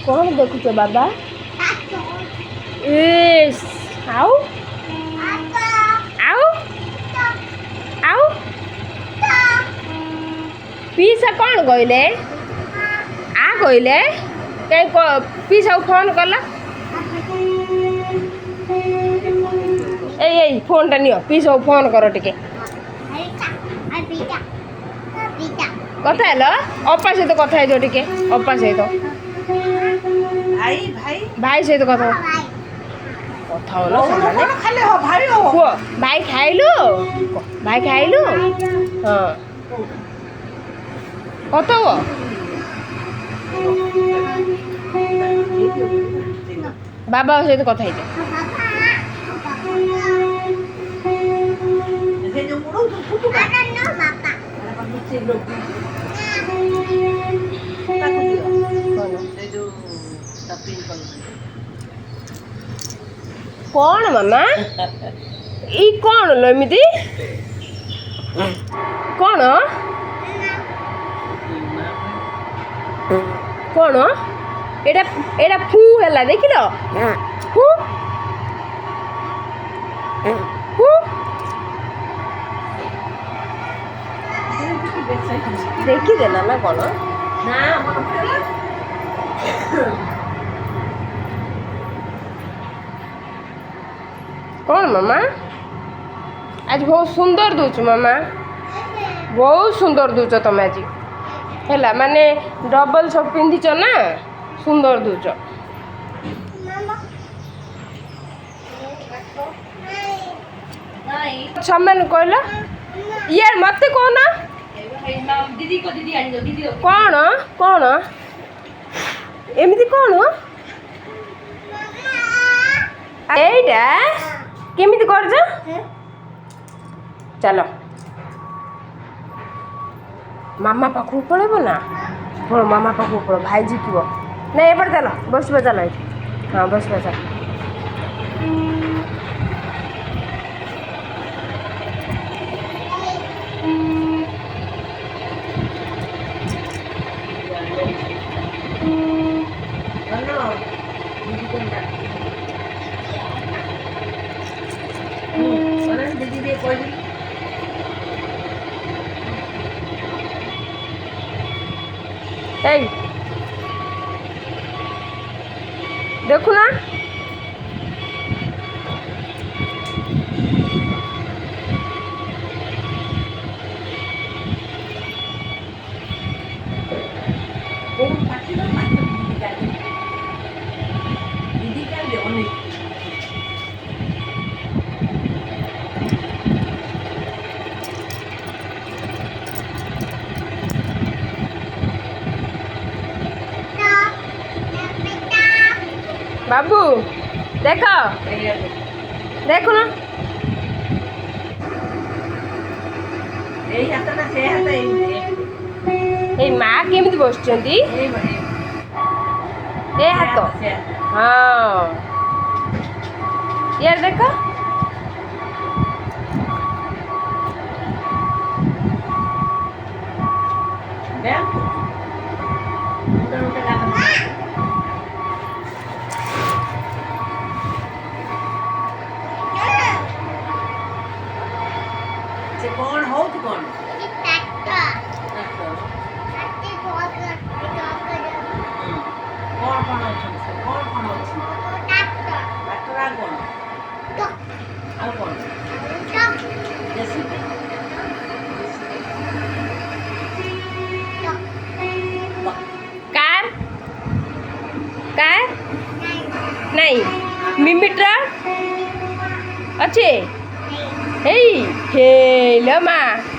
कौन देखुच बाबा ए आउ आउ आउ पीसा कौन कहले आ कहले कहीं पीसा फोन कला ए फोन टा नियो पीसा फोन करो टिके कथा हेलो अप्पा सहित कथा है टिके अप्पा सहित भाई भाई भाई सहित कथा कथा होलो खाली हो भाई हो भाई खाइलु हाँ कत हो बाबा सहित कथा है कौन मामा ई कौन लो एमती कौन कौन एटा एटा फू हैला देखिल फू फू देखी देला ना कौन ना कौन मामा आज बहुत सुंदर दूच मामा बहुत सुंदर दूच तुम आज है माने डबल सब पिंधिच ना सुंदर दूच सम्मान कहल यार मत कौन दीदी को दीदी आनी दो दीदी कौन कौन एमती कौन एटा केमिति करछ चलो मामा पाखु पड़ेबो ना बोल मामा पाखु पड़ो भाई जी की नहीं एपट चलो बसबा चलो हाँ बसबा चल देखो ना दीदी का ले बाबू देखो देखो ना ए माँ केमिति बसचंती ए हाथ हाँ यार देखो कौन हो तू कौन कौन कौन अच्छे कौन कौन अच्छे डॉक्टर आ कौन आ कौन जैसे कार कार नहीं मिमिट्रा अच्छे हे हेलो माँ